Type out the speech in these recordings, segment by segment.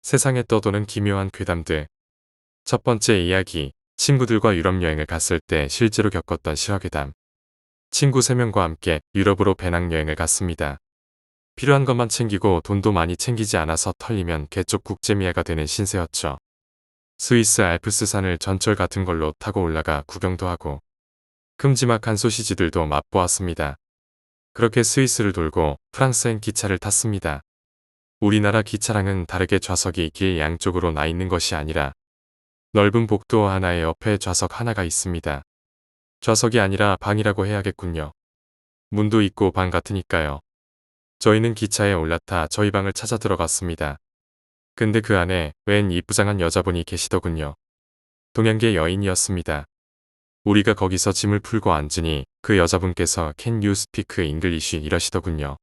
세상에 떠도는 기묘한 괴담들. 첫 번째 이야기, 친구들과 유럽 여행을 갔을 때 실제로 겪었던 실화괴담. 친구 3명과 함께 유럽으로 배낭여행을 갔습니다. 필요한 것만 챙기고 돈도 많이 챙기지 않아서 털리면 개쪽 국제미아가 되는 신세였죠. 스위스 알프스산을 전철 같은 걸로 타고 올라가 구경도 하고 큼지막한 소시지들도 맛보았습니다. 그렇게 스위스를 돌고 프랑스행 기차를 탔습니다. 우리나라 기차랑은 다르게 좌석이 길 양쪽으로 나 있는 것이 아니라 넓은 복도 하나에 옆에 좌석 하나가 있습니다. 좌석이 아니라 방이라고 해야겠군요. 문도 있고 방 같으니까요. 저희는 기차에 올라타 저희 방을 찾아 들어갔습니다. 근데 그 안에 웬 이쁘장한 여자분이 계시더군요. 동양계 여인이었습니다. 우리가 거기서 짐을 풀고 앉으니 그 여자분께서 Can you speak English 이러시더군요.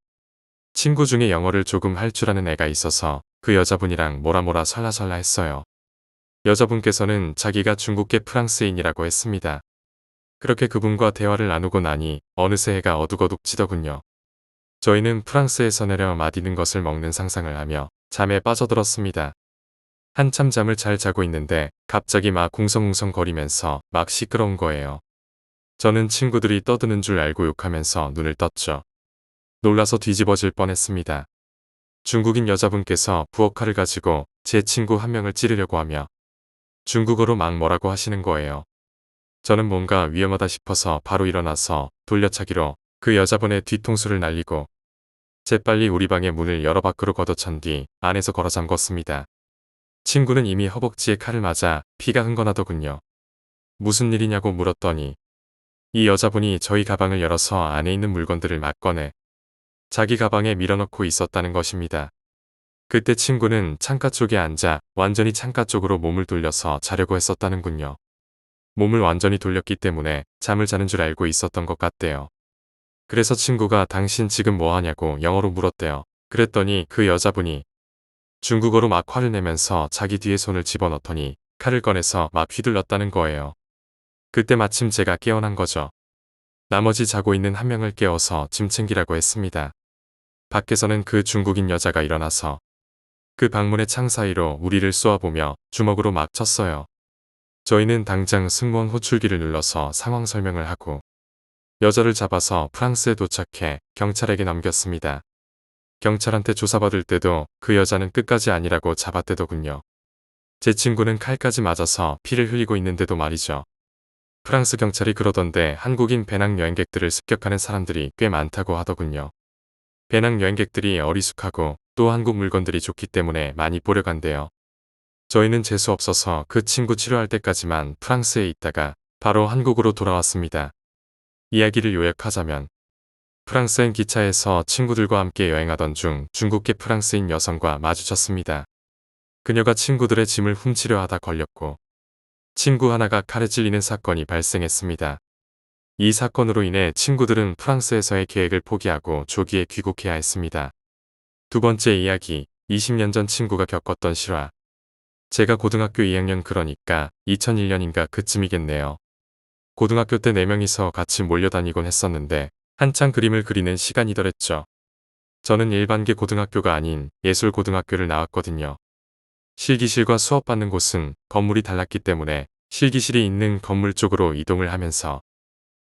친구 중에 영어를 조금 할 줄 아는 애가 있어서 그 여자분이랑 뭐라 설라설라 했어요. 여자분께서는 자기가 중국계 프랑스인이라고 했습니다. 그렇게 그분과 대화를 나누고 나니 어느새 해가 어둑어둑지더군요. 저희는 프랑스에서 내려 맛있는 것을 먹는 상상을 하며 잠에 빠져들었습니다. 한참 잠을 잘 자고 있는데 갑자기 막 웅성웅성거리면서 막 시끄러운 거예요. 저는 친구들이 떠드는 줄 알고 욕하면서 눈을 떴죠. 놀라서 뒤집어질 뻔했습니다. 중국인 여자분께서 부엌칼을 가지고 제 친구 한 명을 찌르려고 하며 중국어로 막 뭐라고 하시는 거예요. 저는 뭔가 위험하다 싶어서 바로 일어나서 돌려차기로 그 여자분의 뒤통수를 날리고 재빨리 우리 방의 문을 열어 밖으로 걷어찬 뒤 안에서 걸어 잠궜습니다. 친구는 이미 허벅지에 칼을 맞아 피가 흥건하더군요. 무슨 일이냐고 물었더니 이 여자분이 저희 가방을 열어서 안에 있는 물건들을 막 꺼내 자기 가방에 밀어넣고 있었다는 것입니다. 그때 친구는 창가 쪽에 앉아 완전히 창가 쪽으로 몸을 돌려서 자려고 했었다는군요. 몸을 완전히 돌렸기 때문에 잠을 자는 줄 알고 있었던 것 같대요. 그래서 친구가 당신 지금 뭐 하냐고 영어로 물었대요. 그랬더니 그 여자분이 중국어로 막 화를 내면서 자기 뒤에 손을 집어넣더니 칼을 꺼내서 막 휘둘렀다는 거예요. 그때 마침 제가 깨어난 거죠. 나머지 자고 있는 한 명을 깨워서 짐 챙기라고 했습니다. 밖에서는 그 중국인 여자가 일어나서 그 방문의 창 사이로 우리를 쏘아보며 주먹으로 막 쳤어요. 저희는 당장 승무원 호출기를 눌러서 상황 설명을 하고 여자를 잡아서 프랑스에 도착해 경찰에게 넘겼습니다. 경찰한테 조사받을 때도 그 여자는 끝까지 아니라고 잡았대더군요. 제 친구는 칼까지 맞아서 피를 흘리고 있는데도 말이죠. 프랑스 경찰이 그러던데 한국인 배낭여행객들을 습격하는 사람들이 꽤 많다고 하더군요. 배낭여행객들이 어리숙하고 또 한국 물건들이 좋기 때문에 많이 보려간대요. 저희는 재수 없어서 그 친구 치료할 때까지만 프랑스에 있다가 바로 한국으로 돌아왔습니다. 이야기를 요약하자면 프랑스행 기차에서 친구들과 함께 여행하던 중 중국계 프랑스인 여성과 마주쳤습니다. 그녀가 친구들의 짐을 훔치려 하다 걸렸고 친구 하나가 칼에 찔리는 사건이 발생했습니다. 이 사건으로 인해 친구들은 프랑스에서의 계획을 포기하고 조기에 귀국해야 했습니다. 두 번째 이야기, 20년 전 친구가 겪었던 실화. 제가 고등학교 2학년 그러니까 2001년인가 그쯤이겠네요. 고등학교 때 4명이서 같이 몰려다니곤 했었는데 한창 그림을 그리는 시간이더랬죠. 저는 일반계 고등학교가 아닌 예술고등학교를 나왔거든요. 실기실과 수업받는 곳은 건물이 달랐기 때문에 실기실이 있는 건물 쪽으로 이동을 하면서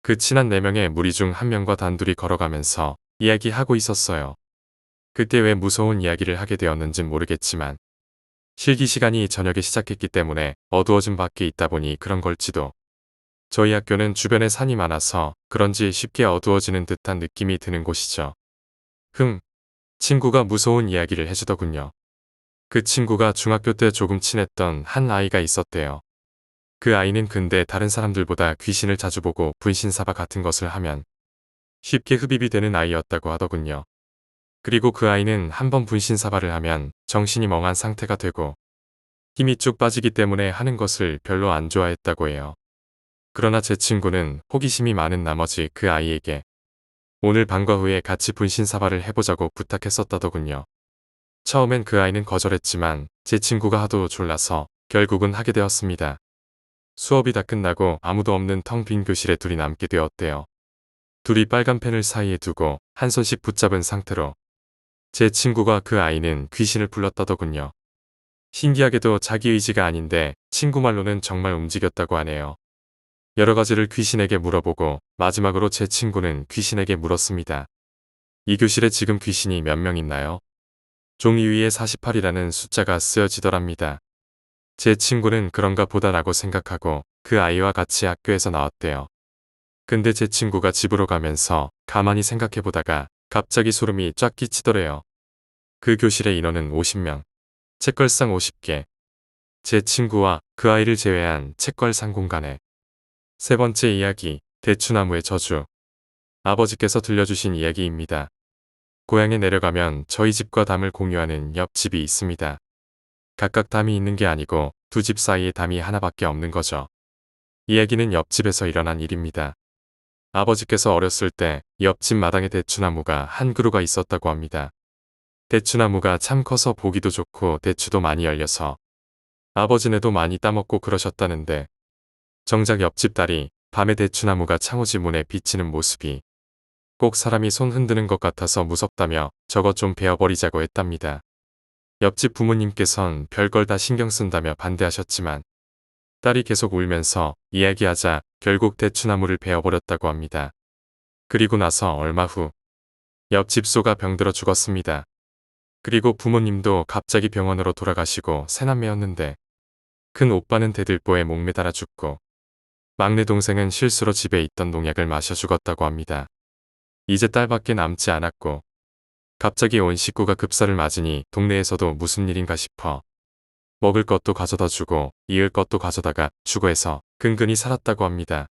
그 친한 4명의 무리 중 한 명과 단둘이 걸어가면서 이야기하고 있었어요. 그때 왜 무서운 이야기를 하게 되었는진 모르겠지만 실기 시간이 저녁에 시작했기 때문에 어두워진 밖에 있다 보니 그런 걸지도. 저희 학교는 주변에 산이 많아서 그런지 쉽게 어두워지는 듯한 느낌이 드는 곳이죠. 친구가 무서운 이야기를 해주더군요. 그 친구가 중학교 때 조금 친했던 한 아이가 있었대요. 그 아이는 근데 다른 사람들보다 귀신을 자주 보고 분신사바 같은 것을 하면 쉽게 흡입이 되는 아이였다고 하더군요. 그리고 그 아이는 한번 분신사바를 하면 정신이 멍한 상태가 되고 힘이 쭉 빠지기 때문에 하는 것을 별로 안 좋아했다고 해요. 그러나 제 친구는 호기심이 많은 나머지 그 아이에게 오늘 방과 후에 같이 분신사바를 해보자고 부탁했었다더군요. 처음엔 그 아이는 거절했지만 제 친구가 하도 졸라서 결국은 하게 되었습니다. 수업이 다 끝나고 아무도 없는 텅 빈 교실에 둘이 남게 되었대요. 둘이 빨간 펜을 사이에 두고 한 손씩 붙잡은 상태로 제 친구가 그 아이는 귀신을 불렀다더군요. 신기하게도 자기 의지가 아닌데 친구 말로는 정말 움직였다고 하네요. 여러 가지를 귀신에게 물어보고 마지막으로 제 친구는 귀신에게 물었습니다. 이 교실에 지금 귀신이 몇 명 있나요? 종이 위에 48이라는 숫자가 쓰여지더랍니다. 제 친구는 그런가 보다라고 생각하고 그 아이와 같이 학교에서 나왔대요. 근데 제 친구가 집으로 가면서 가만히 생각해보다가 갑자기 소름이 쫙 끼치더래요. 그 교실의 인원은 50명, 책걸상 50개. 제 친구와 그 아이를 제외한 책걸상 공간에. 세 번째 이야기, 대추나무의 저주. 아버지께서 들려주신 이야기입니다. 고향에 내려가면 저희 집과 담을 공유하는 옆집이 있습니다. 각각 담이 있는 게 아니고 두 집 사이에 담이 하나밖에 없는 거죠. 이야기는 옆집에서 일어난 일입니다. 아버지께서 어렸을 때 옆집 마당에 대추나무가 한 그루가 있었다고 합니다. 대추나무가 참 커서 보기도 좋고 대추도 많이 열려서 아버지네도 많이 따먹고 그러셨다는데 정작 옆집 딸이 밤에 대추나무가 창호지 문에 비치는 모습이 꼭 사람이 손 흔드는 것 같아서 무섭다며 저것 좀 베어버리자고 했답니다. 옆집 부모님께선 별걸 다 신경 쓴다며 반대하셨지만 딸이 계속 울면서 이야기하자 결국 대추나무를 베어버렸다고 합니다. 그리고 나서 얼마 후 옆집 소가 병들어 죽었습니다. 그리고 부모님도 갑자기 병원으로 돌아가시고 새남매였는데 큰 오빠는 대들보에 목매달아 죽고 막내 동생은 실수로 집에 있던 농약을 마셔 죽었다고 합니다. 이제 딸밖에 남지 않았고 갑자기 온 식구가 급사를 맞으니 동네에서도 무슨 일인가 싶어 먹을 것도 가져다 주고 이을 것도 가져다가 주고 해서 근근히 살았다고 합니다.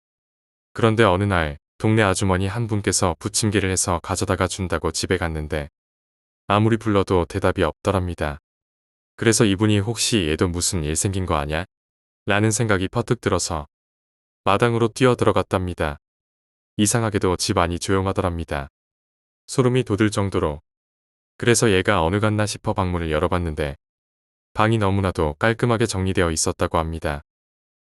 그런데 어느 날 동네 아주머니 한 분께서 부침개를 해서 가져다가 준다고 집에 갔는데 아무리 불러도 대답이 없더랍니다. 그래서 이분이 혹시 얘도 무슨 일 생긴 거 아냐? 라는 생각이 퍼뜩 들어서 마당으로 뛰어 들어갔답니다. 이상하게도 집 안이 조용하더랍니다. 소름이 돋을 정도로. 그래서 얘가 어느 갔나 싶어 방문을 열어봤는데 방이 너무나도 깔끔하게 정리되어 있었다고 합니다.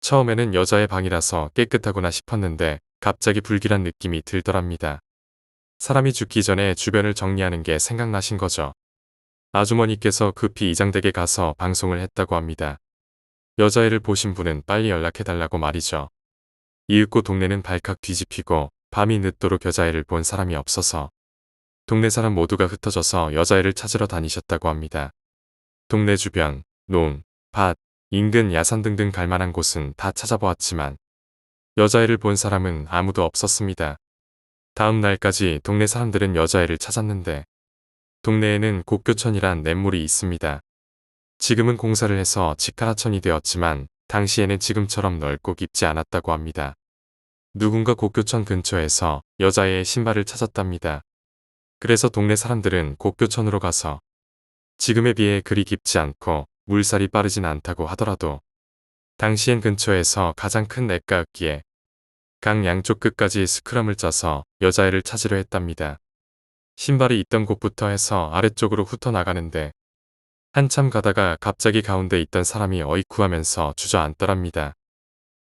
처음에는 여자의 방이라서 깨끗하구나 싶었는데 갑자기 불길한 느낌이 들더랍니다. 사람이 죽기 전에 주변을 정리하는 게 생각나신 거죠. 아주머니께서 급히 이장댁에 가서 방송을 했다고 합니다. 여자애를 보신 분은 빨리 연락해달라고 말이죠. 이윽고 동네는 발칵 뒤집히고 밤이 늦도록 여자애를 본 사람이 없어서 동네 사람 모두가 흩어져서 여자애를 찾으러 다니셨다고 합니다. 동네 주변, 논, 밭, 인근 야산 등등 갈 만한 곳은 다 찾아보았지만 여자애를 본 사람은 아무도 없었습니다. 다음 날까지 동네 사람들은 여자애를 찾았는데 동네에는 곡교천이란 냇물이 있습니다. 지금은 공사를 해서 직하라천이 되었지만 당시에는 지금처럼 넓고 깊지 않았다고 합니다. 누군가 곡교천 근처에서 여자애의 신발을 찾았답니다. 그래서 동네 사람들은 곡교천으로 가서 지금에 비해 그리 깊지 않고 물살이 빠르진 않다고 하더라도 당시엔 근처에서 가장 큰 냇가였기에 강 양쪽 끝까지 스크럼을 짜서 여자애를 찾으려 했답니다. 신발이 있던 곳부터 해서 아래쪽으로 훑어 나가는데 한참 가다가 갑자기 가운데 있던 사람이 어이쿠하면서 주저앉더랍니다.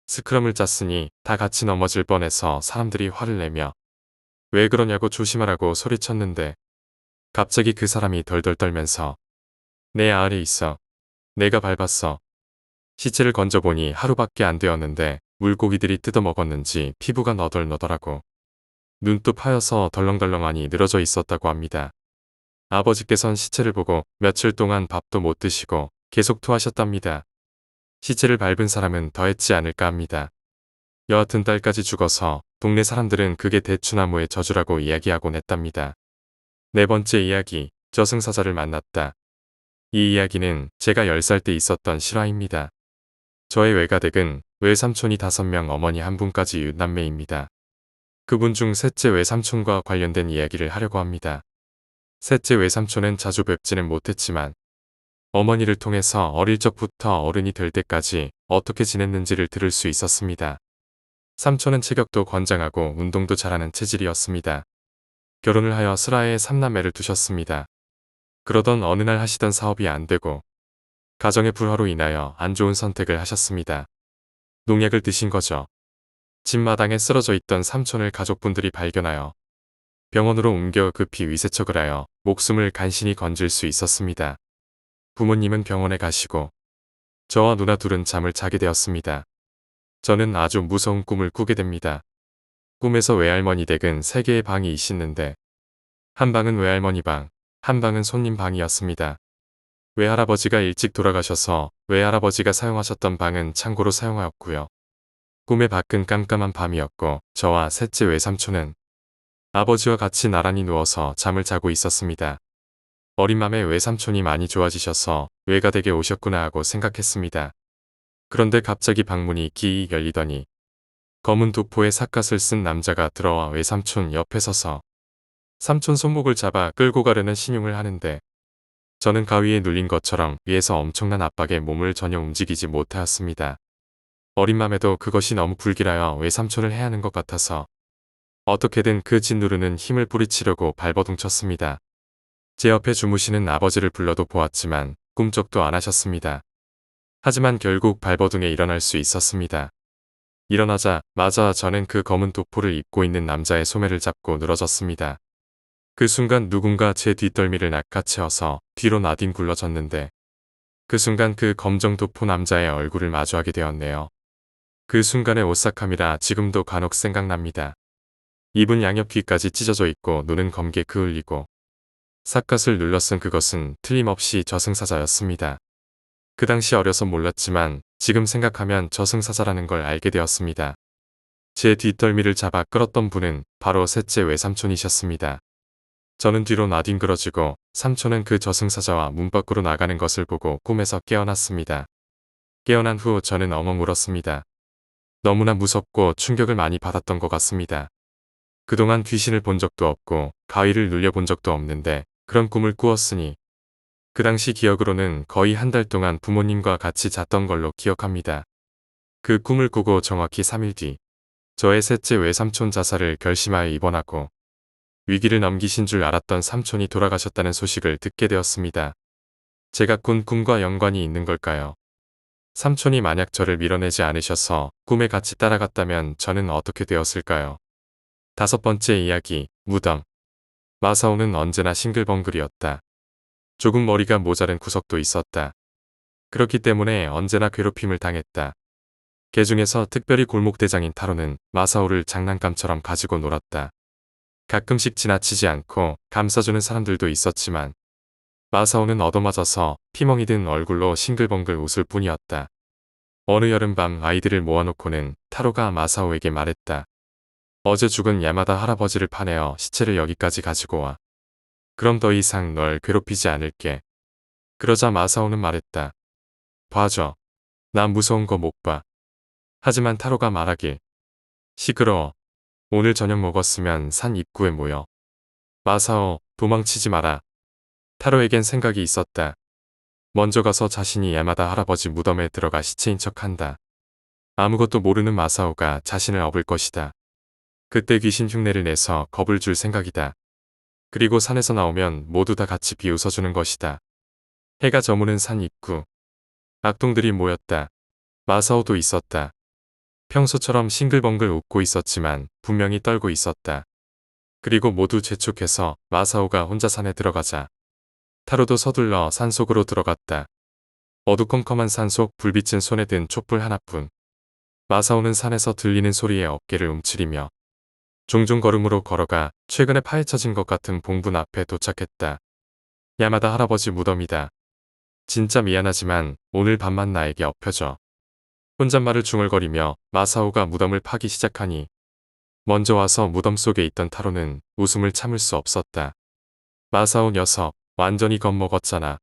스크럼을 짰으니 다 같이 넘어질 뻔해서 사람들이 화를 내며 왜 그러냐고 조심하라고 소리쳤는데 갑자기 그 사람이 덜덜 떨면서 내 아래 있어. 내가 밟았어. 시체를 건져보니 하루밖에 안 되었는데 물고기들이 뜯어먹었는지 피부가 너덜너덜하고 눈도 파여서 덜렁덜렁하니 늘어져 있었다고 합니다. 아버지께선 시체를 보고 며칠 동안 밥도 못 드시고 계속 토하셨답니다. 시체를 밟은 사람은 더 했지 않을까 합니다. 여하튼 딸까지 죽어서 동네 사람들은 그게 대추나무의 저주라고 이야기하곤 했답니다. 네 번째 이야기, 저승사자를 만났다. 이 이야기는 제가 10살 때 있었던 실화입니다. 저의 외가댁은 외삼촌이 5명 어머니 한 분까지 육남매입니다. 그분 중 셋째 외삼촌과 관련된 이야기를 하려고 합니다. 셋째 외삼촌은 자주 뵙지는 못했지만 어머니를 통해서 어릴 적부터 어른이 될 때까지 어떻게 지냈는지를 들을 수 있었습니다. 삼촌은 체격도 건장하고 운동도 잘하는 체질이었습니다. 결혼을 하여 슬하에 3남매를 두셨습니다. 그러던 어느 날 하시던 사업이 안 되고 가정의 불화로 인하여 안 좋은 선택을 하셨습니다. 농약을 드신 거죠. 집 마당에 쓰러져 있던 삼촌을 가족분들이 발견하여 병원으로 옮겨 급히 위세척을 하여 목숨을 간신히 건질 수 있었습니다. 부모님은 병원에 가시고 저와 누나 둘은 잠을 자게 되었습니다. 저는 아주 무서운 꿈을 꾸게 됩니다. 꿈에서 외할머니 댁은 3개의 방이 있었는데 한 방은 외할머니 방, 한 방은 손님 방이었습니다. 외할아버지가 일찍 돌아가셔서 외할아버지가 사용하셨던 방은 창고로 사용하였고요. 꿈의 밖은 깜깜한 밤이었고 저와 셋째 외삼촌은 아버지와 같이 나란히 누워서 잠을 자고 있었습니다. 어린 맘에 외삼촌이 많이 좋아지셔서 외가 댁에 오셨구나 하고 생각했습니다. 그런데 갑자기 방문이 기익 열리더니 검은 도포에 삿갓을 쓴 남자가 들어와 외삼촌 옆에 서서 삼촌 손목을 잡아 끌고 가려는 신용을 하는데 저는 가위에 눌린 것처럼 위에서 엄청난 압박에 몸을 전혀 움직이지 못하였습니다. 어린 맘에도 그것이 너무 불길하여 외삼촌을 해야 하는 것 같아서 어떻게든 그 짓누르는 힘을 뿌리치려고 발버둥 쳤습니다. 제 옆에 주무시는 아버지를 불러도 보았지만 꿈쩍도 안 하셨습니다. 하지만 결국 발버둥에 일어날 수 있었습니다. 일어나자마자 저는 그 검은 도포를 입고 있는 남자의 소매를 잡고 늘어졌습니다. 그 순간 누군가 제 뒷덜미를 낚아채어서 뒤로 나뒹 굴러졌는데 그 순간 그 검정 도포 남자의 얼굴을 마주하게 되었네요. 그 순간의 오싹함이라 지금도 간혹 생각납니다. 입은 양옆 귀까지 찢어져 있고 눈은 검게 그을리고 삿갓을 눌러 쓴 그것은 틀림없이 저승사자였습니다. 그 당시 어려서 몰랐지만 지금 생각하면 저승사자라는 걸 알게 되었습니다. 제 뒷덜미를 잡아 끌었던 분은 바로 셋째 외삼촌이셨습니다. 저는 뒤로 나뒹그러지고 삼촌은 그 저승사자와 문 밖으로 나가는 것을 보고 꿈에서 깨어났습니다. 깨어난 후 저는 엉엉 울었습니다. 너무나 무섭고 충격을 많이 받았던 것 같습니다. 그동안 귀신을 본 적도 없고 가위를 눌려본 적도 없는데 그런 꿈을 꾸었으니 그 당시 기억으로는 거의 한 달 동안 부모님과 같이 잤던 걸로 기억합니다. 그 꿈을 꾸고 정확히 3일 뒤 저의 셋째 외삼촌 자살을 결심하여 입원하고 위기를 넘기신 줄 알았던 삼촌이 돌아가셨다는 소식을 듣게 되었습니다. 제가 꾼 꿈과 연관이 있는 걸까요? 삼촌이 만약 저를 밀어내지 않으셔서 꿈에 같이 따라갔다면 저는 어떻게 되었을까요? 5번째 이야기, 무덤. 마사오는 언제나 싱글벙글이었다. 조금 머리가 모자른 구석도 있었다. 그렇기 때문에 언제나 괴롭힘을 당했다. 개 중에서 특별히 골목대장인 타로는 마사오를 장난감처럼 가지고 놀았다. 가끔씩 지나치지 않고 감싸주는 사람들도 있었지만 마사오는 얻어맞아서 피멍이 든 얼굴로 싱글벙글 웃을 뿐이었다. 어느 여름밤 아이들을 모아놓고는 타로가 마사오에게 말했다. 어제 죽은 야마다 할아버지를 파내어 시체를 여기까지 가지고 와. 그럼 더 이상 널 괴롭히지 않을게. 그러자 마사오는 말했다. 봐줘. 나 무서운 거 못 봐. 하지만 타로가 말하길. 시끄러워. 오늘 저녁 먹었으면 산 입구에 모여. 마사오, 도망치지 마라. 타로에겐 생각이 있었다. 먼저 가서 자신이 야마다 할아버지 무덤에 들어가 시체인 척한다. 아무것도 모르는 마사오가 자신을 업을 것이다. 그때 귀신 흉내를 내서 겁을 줄 생각이다. 그리고 산에서 나오면 모두 다 같이 비웃어주는 것이다. 해가 저무는 산 입구. 악동들이 모였다. 마사오도 있었다. 평소처럼 싱글벙글 웃고 있었지만 분명히 떨고 있었다. 그리고 모두 재촉해서 마사오가 혼자 산에 들어가자 타로도 서둘러 산속으로 들어갔다. 어두컴컴한 산속 불빛은 손에 든 촛불 하나뿐. 마사오는 산에서 들리는 소리에 어깨를 움츠리며 종종 걸음으로 걸어가 최근에 파헤쳐진 것 같은 봉분 앞에 도착했다. 야마다 할아버지 무덤이다. 진짜 미안하지만 오늘 밤만 나에게 엎혀줘. 혼잣말을 중얼거리며 마사오가 무덤을 파기 시작하니 먼저 와서 무덤 속에 있던 타로는 웃음을 참을 수 없었다. 마사오 녀석 완전히 겁먹었잖아.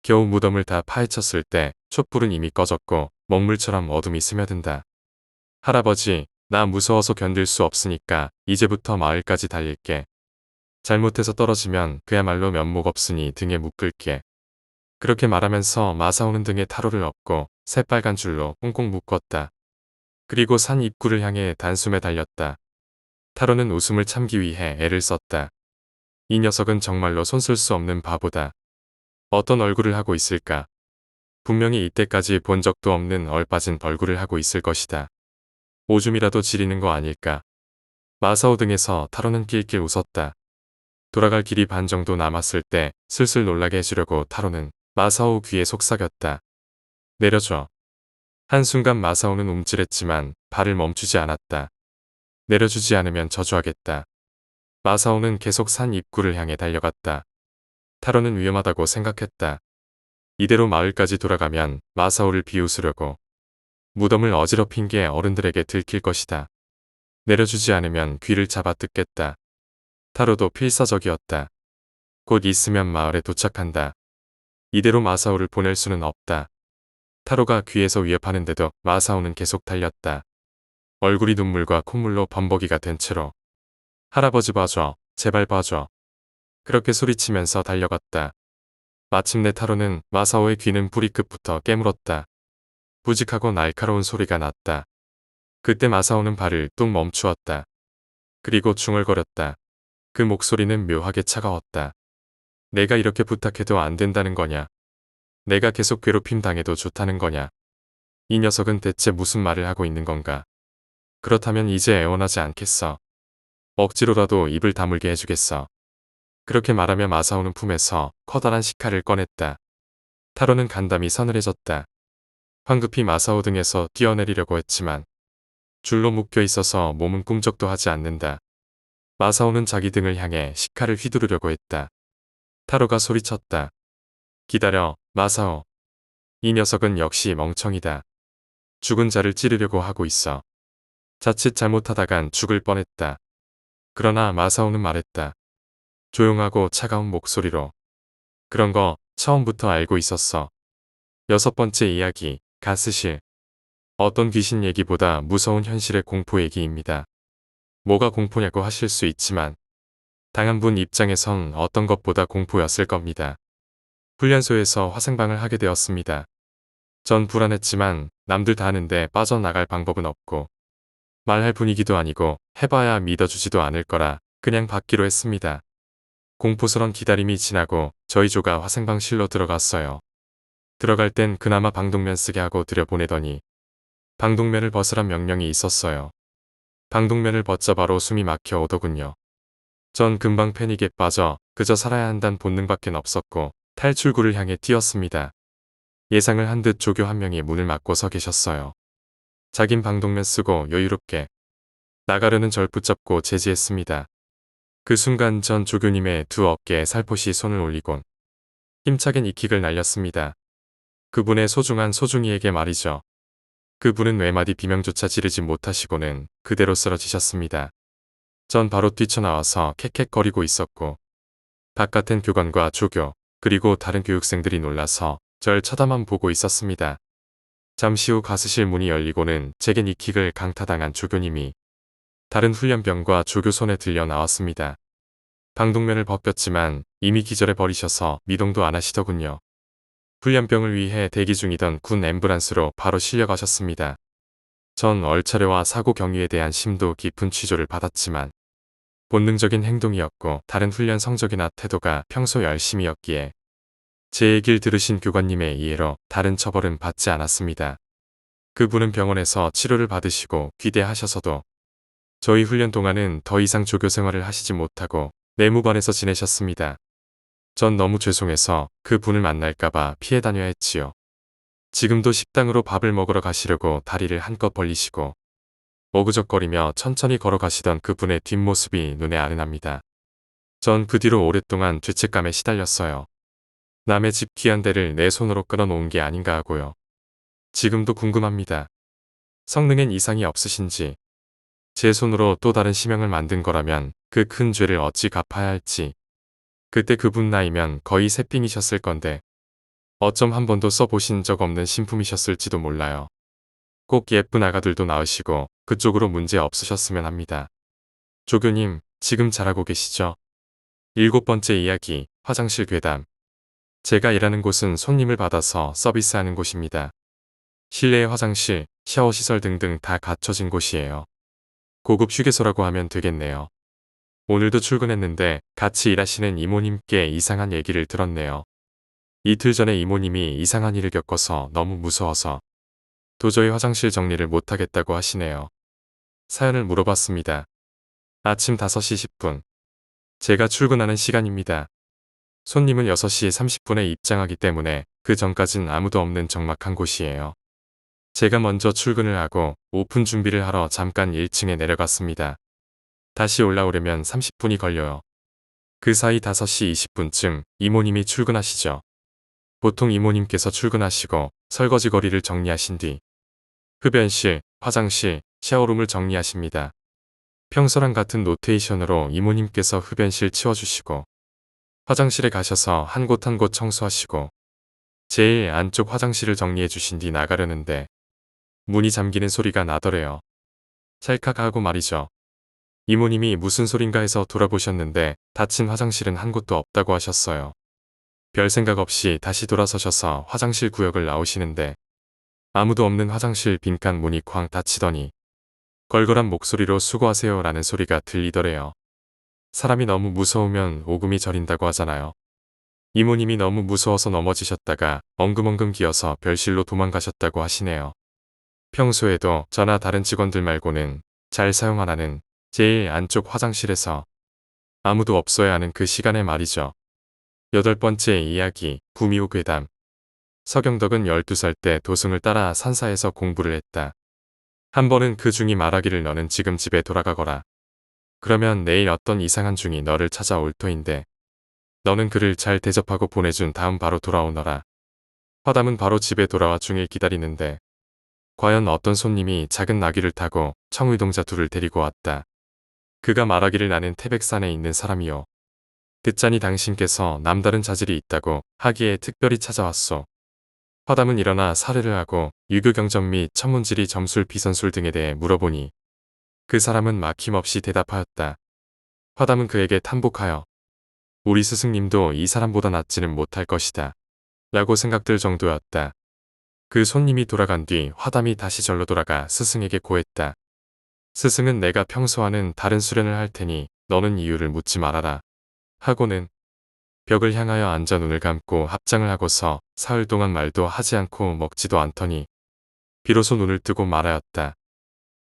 겨우 무덤을 다 파헤쳤을 때 촛불은 이미 꺼졌고 먹물처럼 어둠이 스며든다. 할아버지, 나 무서워서 견딜 수 없으니까 이제부터 마을까지 달릴게. 잘못해서 떨어지면 그야말로 면목 없으니 등에 묶을게. 그렇게 말하면서 마사오는 등에 타로를 엎고 새빨간 줄로 꽁꽁 묶었다. 그리고 산 입구를 향해 단숨에 달렸다. 타로는 웃음을 참기 위해 애를 썼다. 이 녀석은 정말로 손쓸 수 없는 바보다. 어떤 얼굴을 하고 있을까? 분명히 이때까지 본 적도 없는 얼빠진 얼굴을 하고 있을 것이다. 오줌이라도 지리는 거 아닐까? 마사오 등에서 타로는 낄낄 웃었다. 돌아갈 길이 반 정도 남았을 때 슬슬 놀라게 해주려고 타로는 마사오 귀에 속삭였다. 내려줘. 한순간 마사오는 움찔했지만 발을 멈추지 않았다. 내려주지 않으면 저주하겠다. 마사오는 계속 산 입구를 향해 달려갔다. 타로는 위험하다고 생각했다. 이대로 마을까지 돌아가면 마사오를 비웃으려고 무덤을 어지럽힌 게 어른들에게 들킬 것이다. 내려주지 않으면 귀를 잡아 뜯겠다. 타로도 필사적이었다. 곧 있으면 마을에 도착한다. 이대로 마사오를 보낼 수는 없다. 타로가 귀에서 위협하는데도 마사오는 계속 달렸다. 얼굴이 눈물과 콧물로 범벅이가 된 채로 할아버지 봐줘, 제발 봐줘. 그렇게 소리치면서 달려갔다. 마침내 타로는 마사오의 귀는 뿌리끝부터 깨물었다. 부직하고 날카로운 소리가 났다. 그때 마사오는 발을 뚝 멈추었다. 그리고 중얼거렸다. 그 목소리는 묘하게 차가웠다. 내가 이렇게 부탁해도 안 된다는 거냐? 내가 계속 괴롭힘 당해도 좋다는 거냐? 이 녀석은 대체 무슨 말을 하고 있는 건가? 그렇다면 이제 애원하지 않겠어. 억지로라도 입을 다물게 해주겠어. 그렇게 말하며 마사오는 품에서 커다란 식칼을 꺼냈다. 타로는 간담이 서늘해졌다. 황급히 마사오 등에서 뛰어내리려고 했지만 줄로 묶여 있어서 몸은 꿈쩍도 하지 않는다. 마사오는 자기 등을 향해 식칼을 휘두르려고 했다. 타로가 소리쳤다. 기다려, 마사오. 이 녀석은 역시 멍청이다. 죽은 자를 찌르려고 하고 있어. 자칫 잘못하다간 죽을 뻔했다. 그러나 마사오는 말했다. 조용하고 차가운 목소리로. 그런 거 처음부터 알고 있었어. 6번째 이야기, 가스실. 어떤 귀신 얘기보다 무서운 현실의 공포 얘기입니다. 뭐가 공포냐고 하실 수 있지만 당한 분 입장에선 어떤 것보다 공포였을 겁니다. 훈련소에서 화생방을 하게 되었습니다. 전 불안했지만 남들 다 하는데 빠져나갈 방법은 없고 말할 분위기도 아니고 해봐야 믿어주지도 않을 거라 그냥 받기로 했습니다. 공포스런 기다림이 지나고 저희 조가 화생방실로 들어갔어요. 들어갈 땐 그나마 방독면 쓰게 하고 들여보내더니 방독면을 벗으란 명령이 있었어요. 방독면을 벗자 바로 숨이 막혀 오더군요. 전 금방 패닉에 빠져 그저 살아야 한다는 본능밖엔 없었고 탈출구를 향해 뛰었습니다. 예상을 한 듯 조교 한 명이 문을 막고 서 계셨어요. 자긴 방독면 쓰고 여유롭게 나가려는 절 붙잡고 제지했습니다. 그 순간 전 조교님의 두 어깨에 살포시 손을 올리곤 힘차게 니킥을 날렸습니다. 그분의 소중한 소중이에게 말이죠. 그분은 외마디 비명조차 지르지 못하시고는 그대로 쓰러지셨습니다. 전 바로 뛰쳐나와서 캑캑거리고 있었고 바깥엔 교관과 조교 그리고 다른 교육생들이 놀라서 절 쳐다만 보고 있었습니다. 잠시 후 가스실 문이 열리고는 제게 니킥을 강타당한 조교님이 다른 훈련병과 조교 손에 들려 나왔습니다. 방독면을 벗겼지만 이미 기절해 버리셔서 미동도 안 하시더군요. 훈련병을 위해 대기 중이던 군 앰뷸런스로 바로 실려가셨습니다. 전 얼차려와 사고 경위에 대한 심도 깊은 취조를 받았지만 본능적인 행동이었고 다른 훈련 성적이나 태도가 평소 열심이었기에 제 얘기를 들으신 교관님의 이해로 다른 처벌은 받지 않았습니다. 그분은 병원에서 치료를 받으시고 귀대하셔서도 저희 훈련 동안은 더 이상 조교 생활을 하시지 못하고 내무반에서 지내셨습니다. 전 너무 죄송해서 그분을 만날까봐 피해 다녀야 했지요. 지금도 식당으로 밥을 먹으러 가시려고 다리를 한껏 벌리시고 머그적거리며 천천히 걸어가시던 그분의 뒷모습이 눈에 아른합니다. 전 그 뒤로 오랫동안 죄책감에 시달렸어요. 남의 집 귀한 데를 내 손으로 끌어놓은 게 아닌가 하고요. 지금도 궁금합니다. 성능엔 이상이 없으신지, 제 손으로 또 다른 심형을 만든 거라면 그 큰 죄를 어찌 갚아야 할지. 그때 그분 나이면 거의 새삥이셨을 건데 어쩜 한 번도 써보신 적 없는 신품이셨을지도 몰라요. 꼭 예쁜 아가들도 낳으시고 그쪽으로 문제 없으셨으면 합니다. 조교님, 지금 잘하고 계시죠? 7번째 이야기, 화장실 괴담. 제가 일하는 곳은 손님을 받아서 서비스하는 곳입니다. 실내의 화장실, 샤워 시설 등등 다 갖춰진 곳이에요. 고급 휴게소라고 하면 되겠네요. 오늘도 출근했는데 같이 일하시는 이모님께 이상한 얘기를 들었네요. 이틀 전에 이모님이 이상한 일을 겪어서 너무 무서워서 도저히 화장실 정리를 못하겠다고 하시네요. 사연을 물어봤습니다. 아침 5시 10분. 제가 출근하는 시간입니다. 손님은 6시 30분에 입장하기 때문에 그 전까진 아무도 없는 적막한 곳이에요. 제가 먼저 출근을 하고 오픈 준비를 하러 잠깐 1층에 내려갔습니다. 다시 올라오려면 30분이 걸려요. 그 사이 5시 20분쯤 이모님이 출근하시죠. 보통 이모님께서 출근하시고 설거지 거리를 정리하신 뒤 흡연실, 화장실, 샤워룸을 정리하십니다. 평소랑 같은 노테이션으로 이모님께서 흡연실 치워주시고 화장실에 가셔서 한 곳 한 곳 청소하시고 제일 안쪽 화장실을 정리해 주신 뒤 나가려는데 문이 잠기는 소리가 나더래요. 찰칵 하고 말이죠. 이모님이 무슨 소린가 해서 돌아보셨는데 닫힌 화장실은 한 곳도 없다고 하셨어요. 별 생각 없이 다시 돌아서셔서 화장실 구역을 나오시는데 아무도 없는 화장실 빈칸 문이 쾅 닫히더니 걸걸한 목소리로 수고하세요 라는 소리가 들리더래요. 사람이 너무 무서우면 오금이 저린다고 하잖아요. 이모님이 너무 무서워서 넘어지셨다가 엉금엉금 기어서 별실로 도망가셨다고 하시네요. 평소에도 저나 다른 직원들 말고는 잘 사용하라는 제일 안쪽 화장실에서 아무도 없어야 하는 그 시간에 말이죠. 8번째 이야기, 구미호 괴담. 서경덕은 12살 때 도승을 따라 산사에서 공부를 했다. 한 번은 그 중이 말하기를 너는 지금 집에 돌아가거라. 그러면 내일 어떤 이상한 중이 너를 찾아올 터인데 너는 그를 잘 대접하고 보내준 다음 바로 돌아오너라. 화담은 바로 집에 돌아와 중을 기다리는데 과연 어떤 손님이 작은 나귀를 타고 청의동자 둘을 데리고 왔다. 그가 말하기를 나는 태백산에 있는 사람이요. 듣자니 당신께서 남다른 자질이 있다고 하기에 특별히 찾아왔소. 화담은 일어나 사례를 하고 유교 경전 및 천문지리 점술 비선술 등에 대해 물어보니 그 사람은 막힘없이 대답하였다. 화담은 그에게 탄복하여 우리 스승님도 이 사람보다 낫지는 못할 것이다. 라고 생각될 정도였다. 그 손님이 돌아간 뒤 화담이 다시 절로 돌아가 스승에게 고했다. 스승은 내가 평소와는 다른 수련을 할 테니 너는 이유를 묻지 말아라. 하고는 벽을 향하여 앉아 눈을 감고 합장을 하고서 사흘 동안 말도 하지 않고 먹지도 않더니 비로소 눈을 뜨고 말하였다.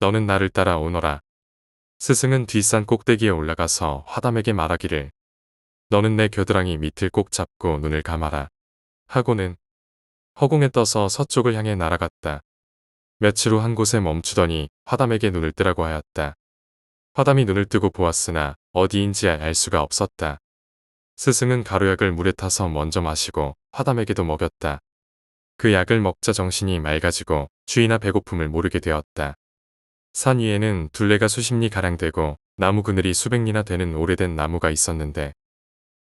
너는 나를 따라 오너라. 스승은 뒷산 꼭대기에 올라가서 화담에게 말하기를 너는 내 겨드랑이 밑을 꼭 잡고 눈을 감아라. 하고는 허공에 떠서 서쪽을 향해 날아갔다. 며칠 후 한 곳에 멈추더니 화담에게 눈을 뜨라고 하였다. 화담이 눈을 뜨고 보았으나 어디인지 알 수가 없었다. 스승은 가루약을 물에 타서 먼저 마시고 화담에게도 먹였다. 그 약을 먹자 정신이 맑아지고 주의나 배고픔을 모르게 되었다. 산 위에는 둘레가 수십 리 가량 되고 나무 그늘이 수백 리나 되는 오래된 나무가 있었는데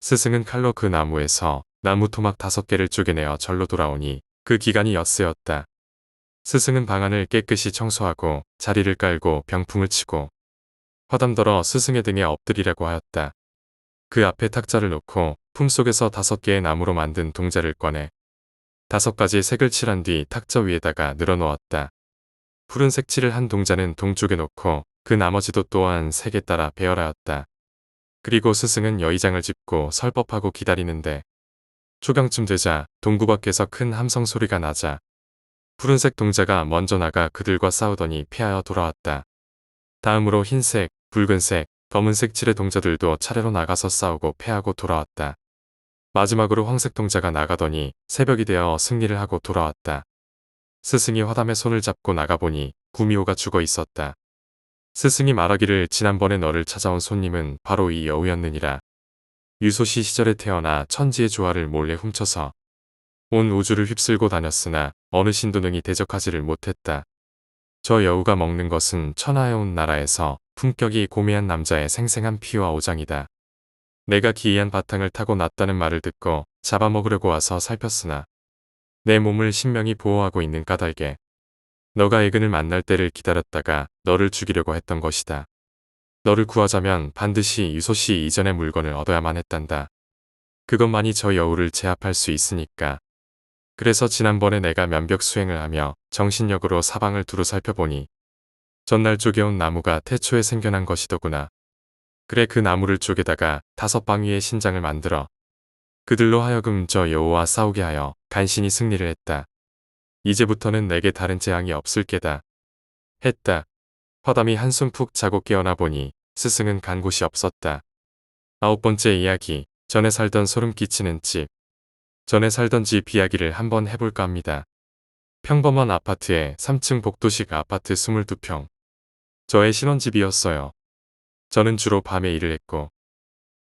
스승은 칼로 그 나무에서 나무 토막 5개를 쪼개내어 절로 돌아오니 그 기간이 엿새였다. 스승은 방안을 깨끗이 청소하고 자리를 깔고 병풍을 치고 화담더러 스승의 등에 엎드리라고 하였다. 그 앞에 탁자를 놓고 품속에서 5개의 나무로 만든 동자를 꺼내 5가지 색을 칠한 뒤 탁자 위에다가 늘어놓았다. 푸른 색칠을 한 동자는 동쪽에 놓고 그 나머지도 또한 색에 따라 배열하였다. 그리고 스승은 여의장을 짚고 설법하고 기다리는데 초경쯤 되자 동구 밖에서 큰 함성 소리가 나자 푸른색 동자가 먼저 나가 그들과 싸우더니 패하여 돌아왔다. 다음으로 흰색, 붉은색, 검은색 칠의 동자들도 차례로 나가서 싸우고 패하고 돌아왔다. 마지막으로 황색 동자가 나가더니 새벽이 되어 승리를 하고 돌아왔다. 스승이 화담의 손을 잡고 나가보니 구미호가 죽어 있었다. 스승이 말하기를 지난번에 너를 찾아온 손님은 바로 이 여우였느니라. 유소시 시절에 태어나 천지의 조화를 몰래 훔쳐서 온 우주를 휩쓸고 다녔으나 어느 신도 능히 대적하지를 못했다. 저 여우가 먹는 것은 천하에 온 나라에서 품격이 고매한 남자의 생생한 피와 오장이다. 내가 기이한 바탕을 타고 났다는 말을 듣고 잡아먹으려고 와서 살폈으나 내 몸을 신명히 보호하고 있는 까닭에 너가 애근을 만날 때를 기다렸다가 너를 죽이려고 했던 것이다. 너를 구하자면 반드시 유소씨 이전의 물건을 얻어야만 했단다. 그것만이 저 여우를 제압할 수 있으니까. 그래서 지난번에 내가 면벽 수행을 하며 정신력으로 사방을 두루 살펴보니 전날 쪼개온 나무가 태초에 생겨난 것이더구나. 그래 그 나무를 쪼개다가 5방위의 신장을 만들어 그들로 하여금 저 여우와 싸우게 하여 간신히 승리를 했다. 이제부터는 내게 다른 재앙이 없을 게다. 했다. 화담이 한숨 푹 자고 깨어나 보니 스승은 간 곳이 없었다. 9번째 이야기, 전에 살던 소름 끼치는 집. 전에 살던 집 이야기를 한번 해볼까 합니다. 평범한 아파트에 3층 복도식 아파트 22평. 저의 신혼집이었어요. 저는 주로 밤에 일을 했고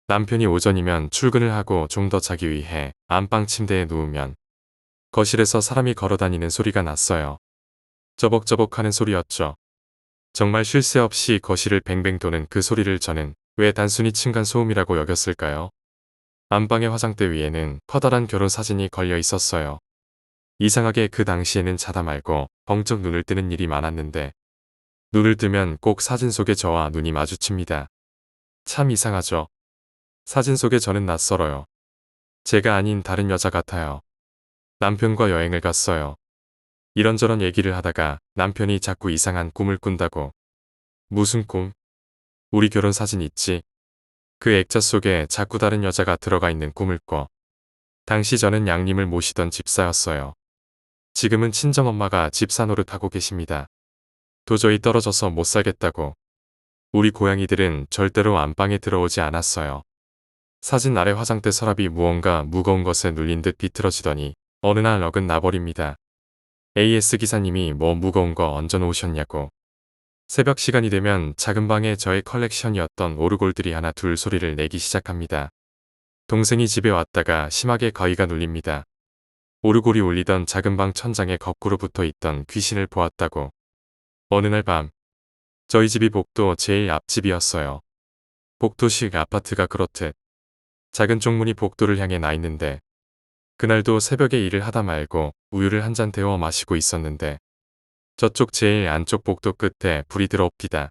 남편이 오전이면 출근을 하고 좀 더 자기 위해 안방 침대에 누우면 거실에서 사람이 걸어다니는 소리가 났어요. 저벅저벅하는 소리였죠. 정말 쉴 새 없이 거실을 뱅뱅 도는 그 소리를 저는 왜 단순히 층간소음이라고 여겼을까요? 안방의 화장대 위에는 커다란 결혼 사진이 걸려 있었어요. 이상하게 그 당시에는 자다 말고 벙쩍 눈을 뜨는 일이 많았는데 눈을 뜨면 꼭 사진 속에 저와 눈이 마주칩니다. 참 이상하죠? 사진 속에 저는 낯설어요. 제가 아닌 다른 여자 같아요. 남편과 여행을 갔어요. 이런저런 얘기를 하다가 남편이 자꾸 이상한 꿈을 꾼다고. 무슨 꿈? 우리 결혼 사진 있지? 그 액자 속에 자꾸 다른 여자가 들어가 있는 꿈을 꿔. 당시 저는 양님을 모시던 집사였어요. 지금은 친정엄마가 집사 노릇하고 계십니다. 도저히 떨어져서 못 살겠다고. 우리 고양이들은 절대로 안방에 들어오지 않았어요. 사진 아래 화장대 서랍이 무언가 무거운 것에 눌린 듯 비틀어지더니 어느 날 어긋 나버립니다. AS 기사님이 뭐 무거운 거 얹어 놓으셨냐고. 새벽 시간이 되면 작은 방에 저의 컬렉션이었던 오르골들이 하나 둘 소리를 내기 시작합니다. 동생이 집에 왔다가 심하게 거의가 눌립니다. 오르골이 울리던 작은 방 천장에 거꾸로 붙어 있던 귀신을 보았다고. 어느 날 밤, 저희 집이 복도 제일 앞집이었어요. 복도식 아파트가 그렇듯 작은 쪽문이 복도를 향해 나 있는데 그날도 새벽에 일을 하다 말고 우유를 한 잔 데워 마시고 있었는데 저쪽 제일 안쪽 복도 끝에 불이 들어옵니다.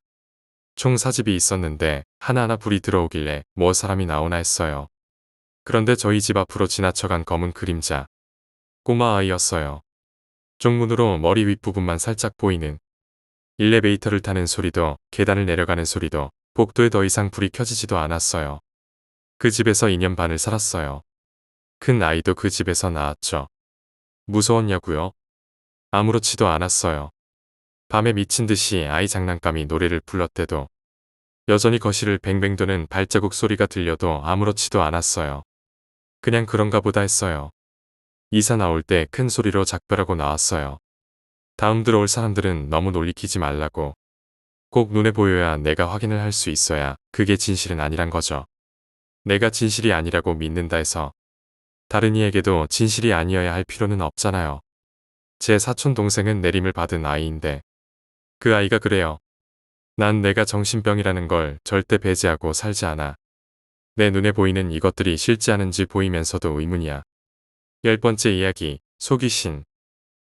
총 4집이 있었는데 하나하나 불이 들어오길래 뭐 사람이 나오나 했어요. 그런데 저희 집 앞으로 지나쳐간 검은 그림자. 꼬마 아이였어요. 쪽문으로 머리 윗부분만 살짝 보이는. 일리베이터를 타는 소리도 계단을 내려가는 소리도 복도에 더 이상 불이 켜지지도 않았어요. 그 집에서 2년 반을 살았어요. 큰 아이도 그 집에서 낳았죠. 무서웠냐고요? 아무렇지도 않았어요. 밤에 미친 듯이 아이 장난감이 노래를 불렀대도 여전히 거실을 뱅뱅 도는 발자국 소리가 들려도 아무렇지도 않았어요. 그냥 그런가 보다 했어요. 이사 나올 때 큰 소리로 작별하고 나왔어요. 다음 들어올 사람들은 너무 놀리키지 말라고. 꼭 눈에 보여야 내가 확인을 할 수 있어야 그게 진실은 아니란 거죠. 내가 진실이 아니라고 믿는다 해서 다른 이에게도 진실이 아니어야 할 필요는 없잖아요. 제 사촌 동생은 내림을 받은 아이인데 그 아이가 그래요. 난 내가 정신병이라는 걸 절대 배제하고 살지 않아. 내 눈에 보이는 이것들이 실제 하는지 보이면서도 의문이야. 10번째 이야기, 소귀신.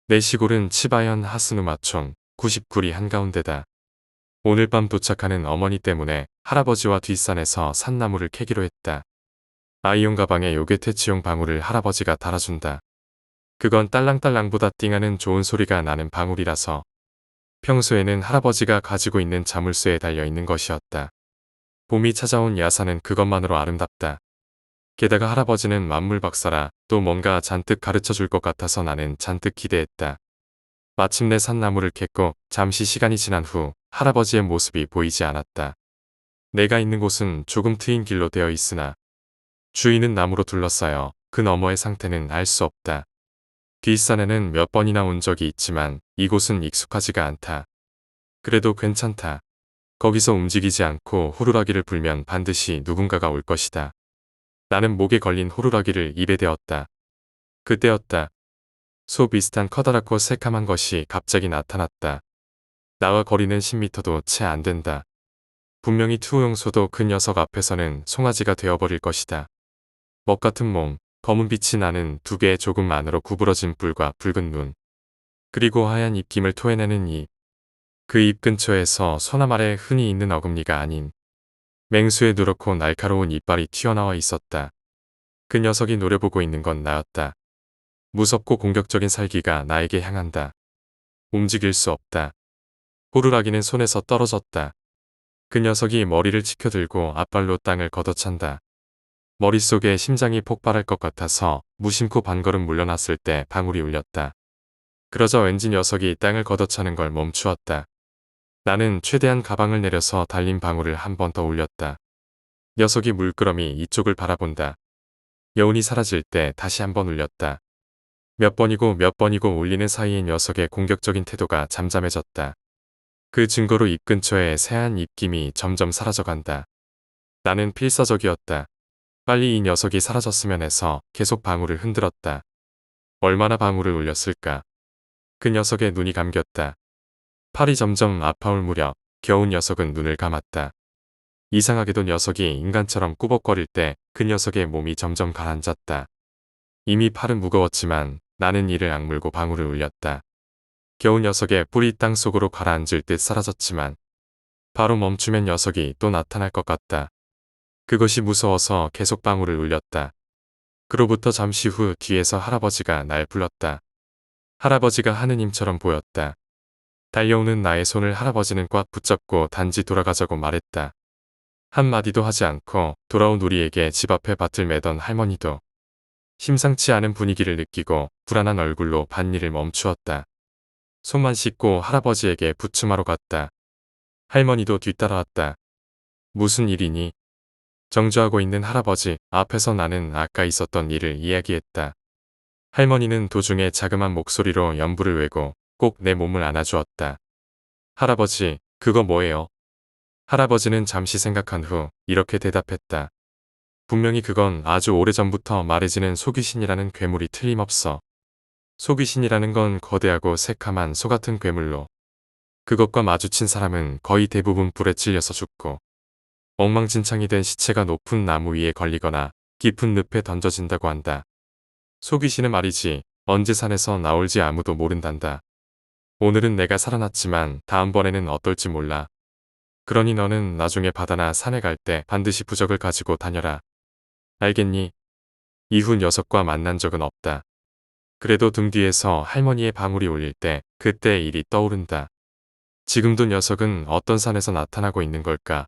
내 시골은 치바현 하스누마촌 99리 한가운데다. 오늘 밤 도착하는 어머니 때문에 할아버지와 뒷산에서 산나무를 캐기로 했다. 아이용 가방에 요괴퇴치용 방울을 할아버지가 달아준다. 그건 딸랑딸랑보다 띵하는 좋은 소리가 나는 방울이라서 평소에는 할아버지가 가지고 있는 자물쇠에 달려있는 것이었다. 봄이 찾아온 야산은 그것만으로 아름답다. 게다가 할아버지는 만물 박사라 또 뭔가 잔뜩 가르쳐줄 것 같아서 나는 잔뜩 기대했다. 마침내 산나무를 캤고 잠시 시간이 지난 후 할아버지의 모습이 보이지 않았다. 내가 있는 곳은 조금 트인 길로 되어 있으나 주위는 나무로 둘러싸여 그 너머의 상태는 알 수 없다. 뒷산에는 몇 번이나 온 적이 있지만 이곳은 익숙하지가 않다. 그래도 괜찮다. 거기서 움직이지 않고 호루라기를 불면 반드시 누군가가 올 것이다. 나는 목에 걸린 호루라기를 입에 대었다. 그때였다. 소 비슷한 커다랗고 새카만 것이 갑자기 나타났다. 나와 거리는 10m도 채 안 된다. 분명히 투우용 소도 그 녀석 앞에서는 송아지가 되어버릴 것이다. 먹 같은 몸, 검은 빛이 나는 두 개의 조금 안으로 구부러진 뿔과 붉은 눈. 그리고 하얀 입김을 토해내는 입. 그 입 근처에서 소나무 아래 흔히 있는 어금니가 아닌 맹수의 누렇고 날카로운 이빨이 튀어나와 있었다. 그 녀석이 노려보고 있는 건 나였다. 무섭고 공격적인 살기가 나에게 향한다. 움직일 수 없다. 호루라기는 손에서 떨어졌다. 그 녀석이 머리를 치켜들고 앞발로 땅을 걷어찬다. 머릿속에 심장이 폭발할 것 같아서 무심코 반걸음 물러났을 때 방울이 울렸다. 그러자 왠지 녀석이 땅을 걷어차는 걸 멈추었다. 나는 최대한 가방을 내려서 달린 방울을 한 번 더 울렸다. 녀석이 물끄러미 이쪽을 바라본다. 여운이 사라질 때 다시 한번 울렸다. 몇 번이고 울리는 사이에 녀석의 공격적인 태도가 잠잠해졌다. 그 증거로 입 근처에 새한 입김이 점점 사라져간다. 나는 필사적이었다. 빨리 이 녀석이 사라졌으면 해서 계속 방울을 흔들었다. 얼마나 방울을 울렸을까. 그 녀석의 눈이 감겼다. 팔이 점점 아파올 무렵 겨우 녀석은 눈을 감았다. 이상하게도 녀석이 인간처럼 꾸벅거릴 때 그 녀석의 몸이 점점 가라앉았다. 이미 팔은 무거웠지만 나는 이를 악물고 방울을 울렸다. 겨우 녀석의 뿔이 땅속으로 가라앉을 듯 사라졌지만 바로 멈추면 녀석이 또 나타날 것 같다. 그것이 무서워서 계속 방울을 울렸다. 그로부터 잠시 후 뒤에서 할아버지가 날 불렀다. 할아버지가 하느님처럼 보였다. 달려오는 나의 손을 할아버지는 꽉 붙잡고 단지 돌아가자고 말했다. 한마디도 하지 않고 돌아온 우리에게 집 앞에 밭을 매던 할머니도 심상치 않은 분위기를 느끼고 불안한 얼굴로 밭일을 멈추었다. 손만 씻고 할아버지에게 부춤하러 갔다. 할머니도 뒤따라왔다. 무슨 일이니? 정주하고 있는 할아버지 앞에서 나는 아까 있었던 일을 이야기했다. 할머니는 도중에 자그만 목소리로 연부를 외고 꼭 내 몸을 안아주었다. 할아버지, 그거 뭐예요? 할아버지는 잠시 생각한 후 이렇게 대답했다. 분명히 그건 아주 오래전부터 말해지는 소귀신이라는 괴물이 틀림없어. 소귀신이라는 건 거대하고 새카만 소 같은 괴물로 그것과 마주친 사람은 거의 대부분 불에 찔려서 죽고 엉망진창이 된 시체가 높은 나무 위에 걸리거나 깊은 늪에 던져진다고 한다. 소귀신은 말이지 언제 산에서 나올지 아무도 모른단다. 오늘은 내가 살아났지만 다음번에는 어떨지 몰라. 그러니 너는 나중에 바다나 산에 갈 때 반드시 부적을 가지고 다녀라. 알겠니? 이후 녀석과 만난 적은 없다. 그래도 등 뒤에서 할머니의 방울이 울릴 때 그때의 일이 떠오른다. 지금도 녀석은 어떤 산에서 나타나고 있는 걸까?